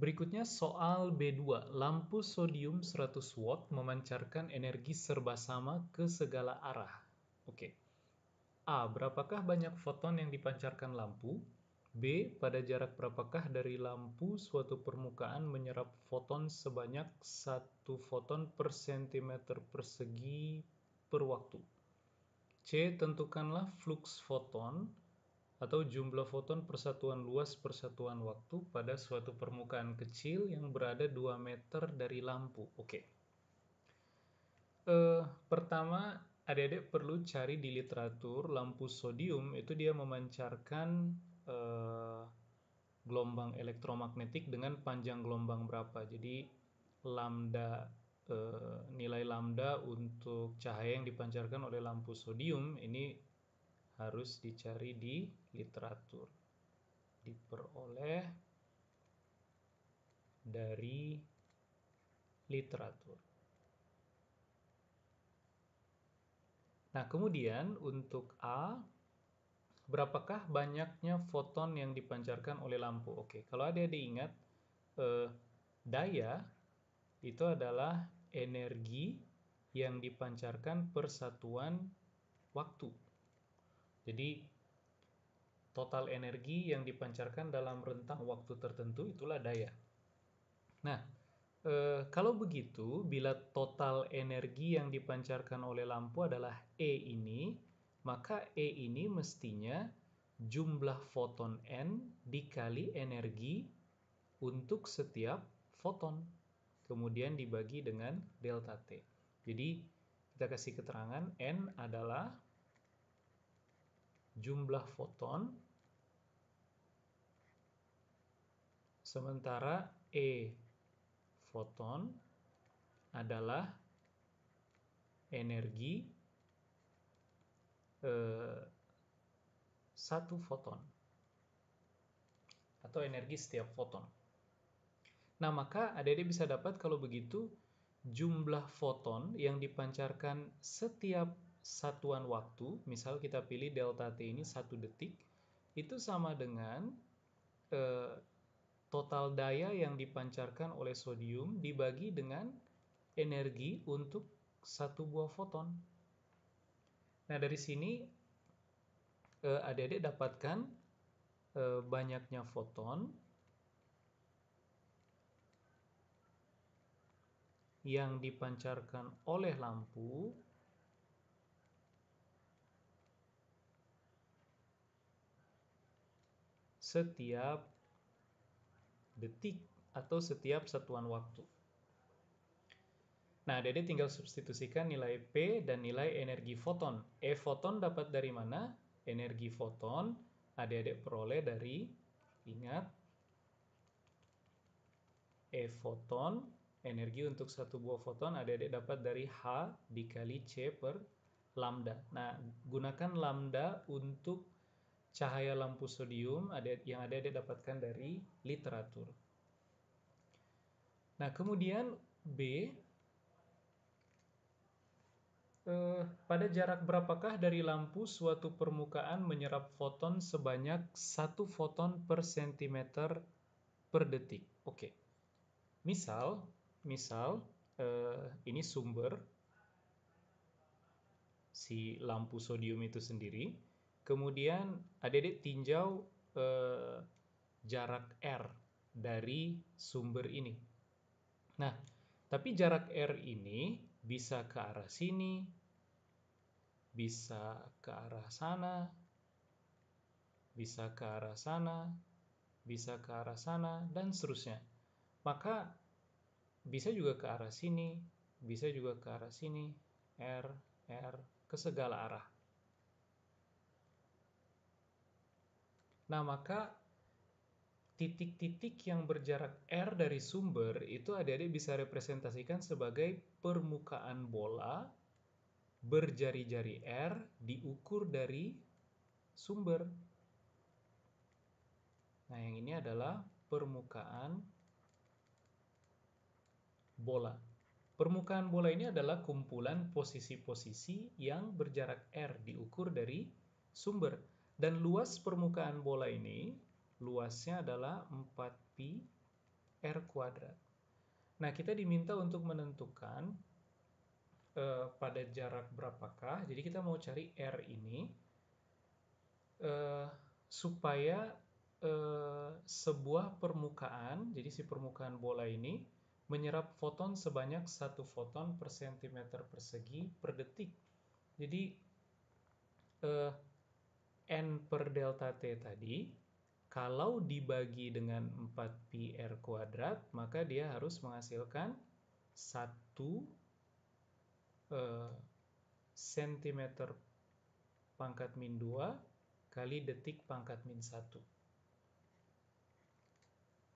Berikutnya soal B2. Lampu sodium 100 watt memancarkan energi serba sama ke segala arah. Oke. A. Berapakah banyak foton yang dipancarkan lampu? B. Pada jarak berapakah dari lampu suatu permukaan menyerap foton sebanyak 1 foton per sentimeter persegi per waktu? C. Tentukanlah fluks foton atau jumlah foton per satuan luas per satuan waktu pada suatu permukaan kecil yang berada 2 meter dari lampu. Oke. Pertama, adik-adik perlu cari di literatur lampu sodium itu dia memancarkan gelombang elektromagnetik dengan panjang gelombang berapa. Jadi nilai lambda untuk cahaya yang dipancarkan oleh lampu sodium ini harus dicari di literatur. Diperoleh dari literatur. Nah, kemudian untuk A, berapakah banyaknya foton yang dipancarkan oleh lampu? Oke, kalau adik-adik ingat, daya itu adalah energi yang dipancarkan per satuan waktu. Jadi, total energi yang dipancarkan dalam rentang waktu tertentu itulah daya. Nah, kalau begitu, bila total energi yang dipancarkan oleh lampu adalah E ini, maka E ini mestinya jumlah foton N dikali energi untuk setiap foton. Kemudian dibagi dengan delta T. Jadi, kita kasih keterangan N adalah jumlah foton, sementara E foton adalah energi satu foton atau energi setiap foton. Nah, maka adik-adik bisa dapat kalau begitu jumlah foton yang dipancarkan setiap satuan waktu, misal kita pilih delta T ini 1 detik, itu sama dengan total daya yang dipancarkan oleh sodium dibagi dengan energi untuk satu buah foton. Nah, dari sini adik-adik dapatkan banyaknya foton yang dipancarkan oleh lampu setiap detik atau setiap satuan waktu. Nah, adik-adik tinggal substitusikan nilai P dan nilai energi foton. E foton dapat dari mana? Energi foton adik-adik peroleh dari, ingat, E foton, energi untuk satu buah foton adik-adik dapat dari H dikali C per lambda. Nah, gunakan lambda untuk cahaya lampu sodium yang adik-adik dapatkan dari literatur. Nah, kemudian B, pada jarak berapakah dari lampu suatu permukaan menyerap foton sebanyak 1 foton per sentimeter per detik? Oke. Misal ini sumber si lampu sodium itu sendiri. Kemudian adik-adik tinjau jarak R dari sumber ini. Nah, tapi jarak R ini bisa ke arah sini, bisa ke arah sana, bisa ke arah sana, bisa ke arah sana, dan seterusnya. Maka bisa juga ke arah sini, bisa juga ke arah sini, R, ke segala arah. Nah, maka titik-titik yang berjarak R dari sumber itu adik-adik bisa representasikan sebagai permukaan bola berjari-jari R diukur dari sumber. Nah, yang ini adalah permukaan bola. Permukaan bola ini adalah kumpulan posisi-posisi yang berjarak R diukur dari sumber. Dan luas permukaan bola ini, luasnya adalah 4pi R kuadrat. Nah, kita diminta untuk menentukan pada jarak berapakah. Jadi kita mau cari R ini supaya sebuah permukaan, jadi si permukaan bola ini menyerap foton sebanyak 1 foton per cm persegi per detik. Jadi N per delta T tadi, kalau dibagi dengan 4pi R kuadrat, maka dia harus menghasilkan 1 cm pangkat min 2 kali detik pangkat min 1.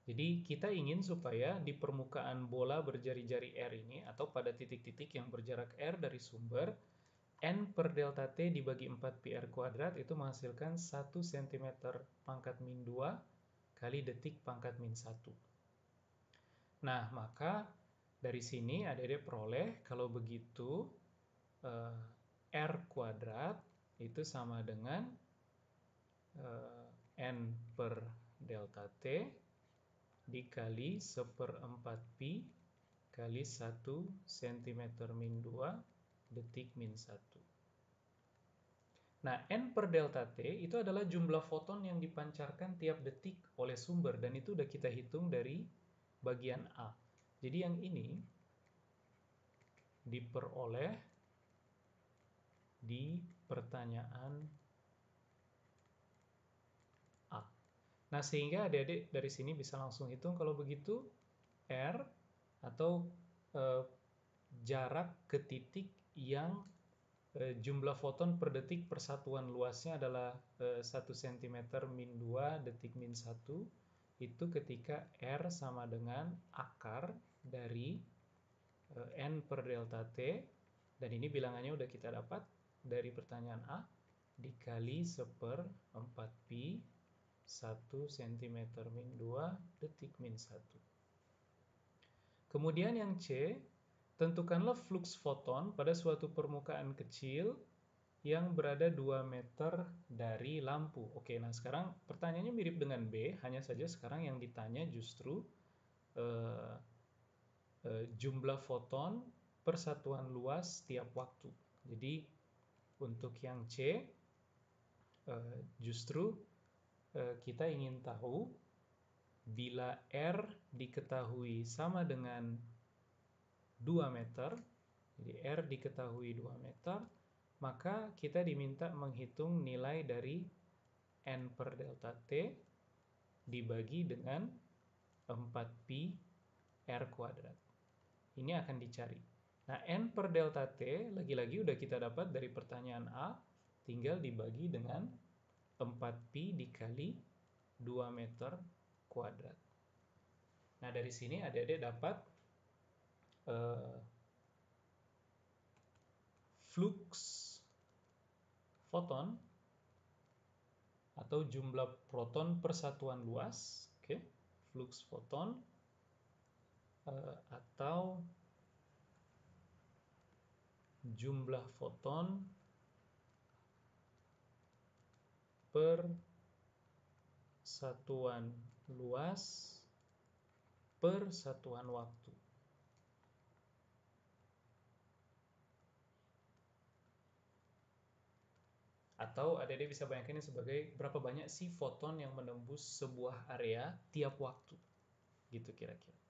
Jadi kita ingin supaya di permukaan bola berjari-jari R ini, atau pada titik-titik yang berjarak R dari sumber, N per delta T dibagi 4pi R kuadrat itu menghasilkan 1 cm pangkat min 2 kali detik pangkat min 1. Nah, maka dari sini adik-adik peroleh kalau begitu R kuadrat itu sama dengan N per delta T dikali 1/4 pi kali 1 cm min 2 detik min 1. Nah, N per delta T itu adalah jumlah foton yang dipancarkan tiap detik oleh sumber, dan itu udah kita hitung dari bagian A. Jadi yang ini diperoleh di pertanyaan A. Nah, sehingga adik-adik dari sini bisa langsung hitung kalau begitu R atau jarak ke titik yang jumlah foton per detik persatuan luasnya adalah 1 cm min 2 detik min 1, itu ketika R sama dengan akar dari N per delta T, dan ini bilangannya udah kita dapat dari pertanyaan A, dikali 1/4 pi 1 cm min 2 detik min 1. Kemudian yang C, tentukanlah flux foton pada suatu permukaan kecil yang berada 2 meter dari lampu. Oke, nah sekarang pertanyaannya mirip dengan B, hanya saja sekarang yang ditanya justru jumlah foton per satuan luas tiap waktu. Jadi untuk yang C, justru kita ingin tahu bila R diketahui sama dengan 2 meter, jadi R diketahui 2 meter, maka kita diminta menghitung nilai dari N per delta T dibagi dengan 4pi R kuadrat. Ini akan dicari. Nah, N per delta T, lagi-lagi udah kita dapat dari pertanyaan A, tinggal dibagi dengan 4pi dikali 2 meter kuadrat. Nah, dari sini adik-adik dapat flux foton atau jumlah proton per satuan luas, oke, flux foton atau jumlah foton per satuan luas per satuan waktu. Atau adik-adik bisa bayangkan ini sebagai berapa banyak sih foton yang menembus sebuah area tiap waktu. Gitu kira-kira.